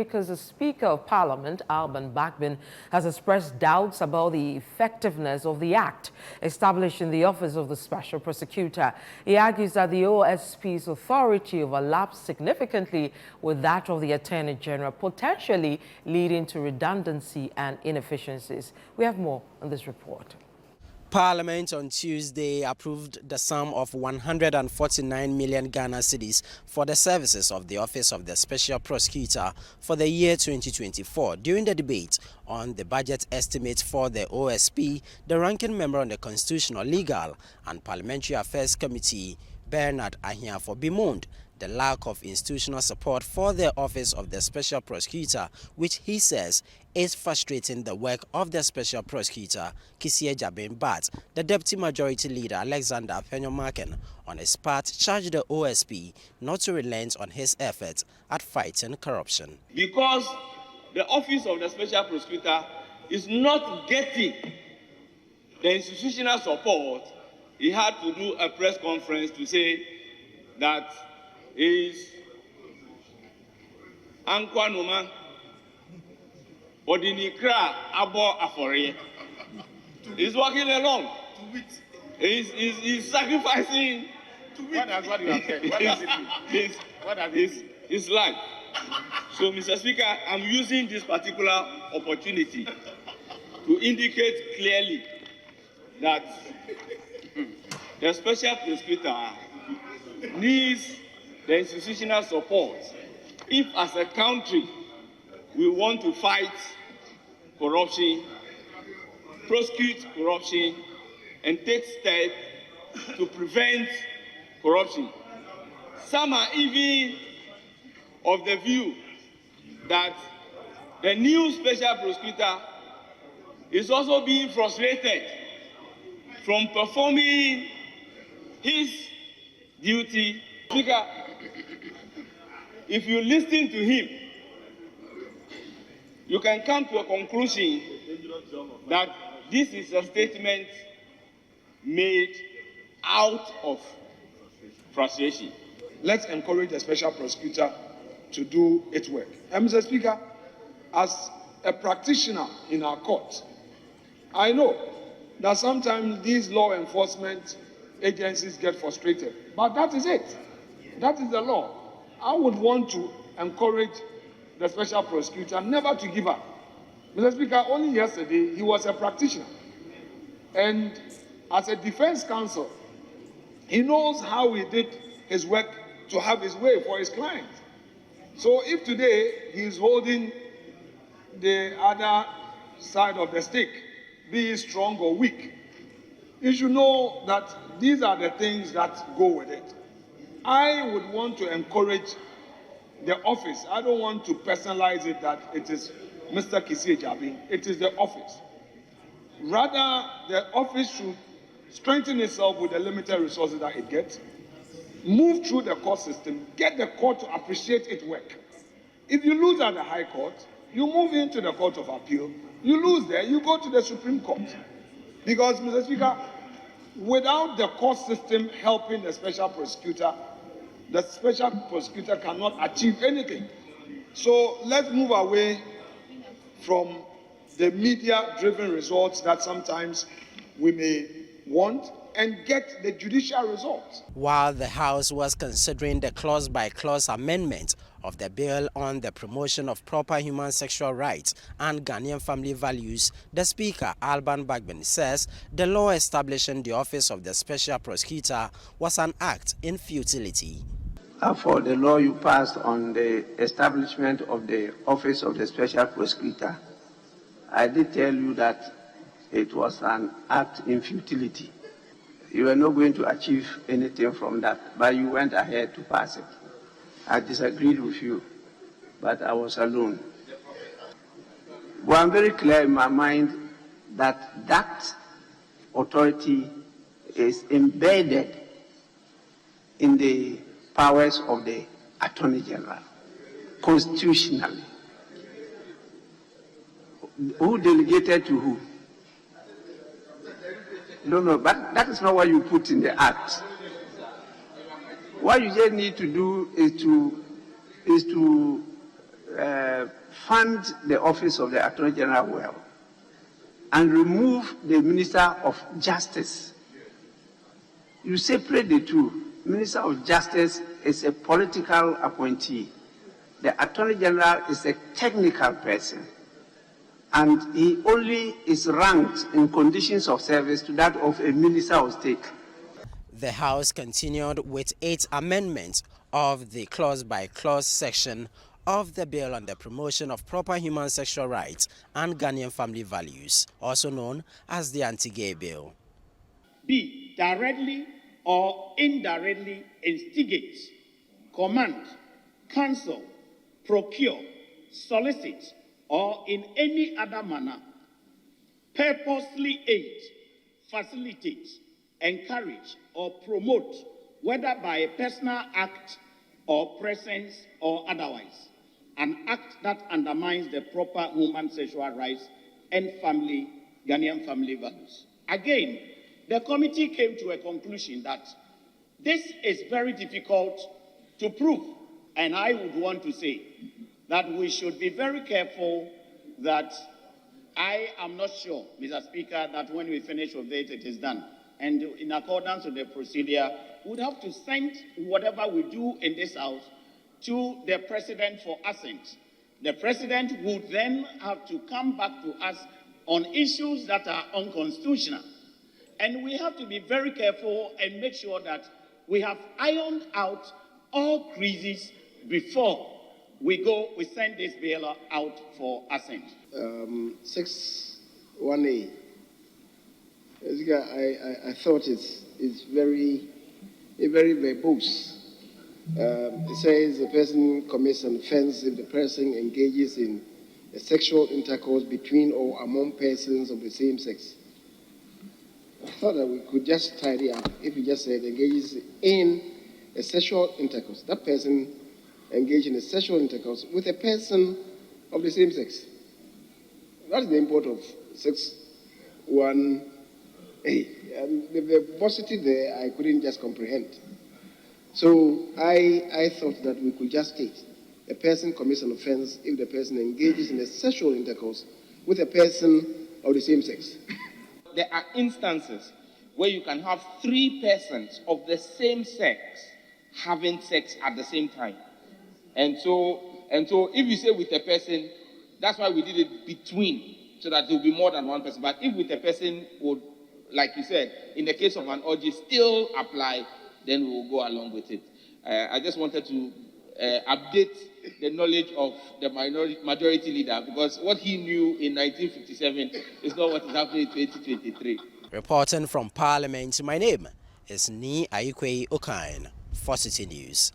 because the Speaker of Parliament, Alban Bagbin, has expressed doubts about the effectiveness of the act establishing the Office of the Special Prosecutor. He argues that the OSP's authority overlaps significantly with that of the Attorney General, potentially leading to redundancy and inefficiencies. We have more on this report. Parliament on Tuesday approved the sum of 149 million Ghana cedis for the services of the Office of the Special Prosecutor for the year 2024. During the debate on the budget estimate for the OSP, the ranking member on the Constitutional, Legal and Parliamentary Affairs Committee, Bernard Ahiafo, bemoaned the lack of institutional support for the Office of the Special Prosecutor, which he says is frustrating the work of the Special Prosecutor, Kisie Jabin. But the Deputy Majority Leader, Alexander Penyomaken, on his part, charged the OSP not to relent on his efforts at fighting corruption. Because the Office of the Special Prosecutor is not getting the institutional support, he had to do a press conference to say that is Ankwanuma Odinikra Abo Afore. He's working alone. He's sacrificing what you have said. What does it mean? His life. So, Mr. Speaker, I'm using this particular opportunity to indicate clearly that the Special Prosecutor needs the institutional support if, as a country, we want to fight corruption, prosecute corruption, and take steps to prevent corruption. Some are even of the view that the new Special Prosecutor is also being frustrated from performing his duty. Speaker, if you listen to him, you can come to a conclusion that this is a statement made out of frustration. Let's encourage the Special Prosecutor to do its work. And Mr. Speaker, as a practitioner in our court, I know that sometimes these law enforcement agencies get frustrated, but that is it. That is the law. I would want to encourage the Special Prosecutor never to give up. Mr. Speaker, only yesterday he was a practitioner. And as a defense counsel, he knows how he did his work to have his way for his client. So if today he is holding the other side of the stick, be it strong or weak, you should know that these are the things that go with it. I would want to encourage the office. I don't want to personalize it that it is Mr. Kisie Jabin. It is the office. Rather, the office should strengthen itself with the limited resources that it gets, move through the court system, get the court to appreciate its work. If you lose at the High Court, you move into the Court of Appeal. You lose there, you go to the Supreme Court. Because, Mr. Speaker, without the court system helping the Special Prosecutor, the Special Prosecutor cannot achieve anything. So let's move away from the media-driven results that sometimes we may want and get the judicial results. While the House was considering the clause-by-clause amendment of the bill on the promotion of proper human sexual rights and Ghanaian family values, the Speaker, Alban Bagbin, says the law establishing the Office of the Special Prosecutor was an act in futility. For the law you passed on the establishment of the Office of the Special Prosecutor, I did tell you that it was an act in futility. You were not going to achieve anything from that, but you went ahead to pass it. I disagreed with you, but I was alone. But I'm very clear in my mind that that authority is embedded in the powers of the Attorney General, constitutionally. Who delegated to who? No, but that is not what you put in the act. What you just need to do is to fund the office of the Attorney General well and remove the Minister of Justice. You separate the two. Minister of Justice is a political appointee. The Attorney General is a technical person, and he only is ranked in conditions of service to that of a Minister of State. The House continued with its amendment of the clause-by-clause section of the bill on the promotion of proper human sexual rights and Ghanaian family values, also known as the Anti-Gay Bill. B. Directly or indirectly instigate, command, counsel, procure, solicit, or in any other manner, purposely aid, facilitate, encourage, or promote, whether by a personal act or presence or otherwise, an act that undermines the proper human sexual rights and Ghanaian family values. Again, the committee came to a conclusion that this is very difficult to prove, and I would want to say that we should be very careful that I am not sure, Mr. Speaker, that when we finish with it, it is done. And in accordance with the procedure, we would have to send whatever we do in this House to the President for assent. The President would then have to come back to us on issues that are unconstitutional. And we have to be very careful and make sure that we have ironed out all creases before we send this bill out for assent. 6(1)(a). I thought it's very verbose. It says the person commits an offense if the person engages in a sexual intercourse between or among persons of the same sex. I thought that we could just tidy up if we just said engages in a sexual intercourse. That person engaged in a sexual intercourse with a person of the same sex. That's the import of 6(1)(a). And the verbosity there, I couldn't just comprehend. So I thought that we could just state a person commits an offense if the person engages in a sexual intercourse with a person of the same sex. There are instances where you can have 3 persons of the same sex having sex at the same time. And so if you say with a person, that's why we did it between, so that there will be more than one person. But if with a person would, like you said, in the case of an orgy still apply, then we will go along with it. I just wanted to update the knowledge of the majority leader, because what he knew in 1957 is not what is happening in 2023. Reporting from Parliament, my name is Ni Ayikwe Okain for Citi News.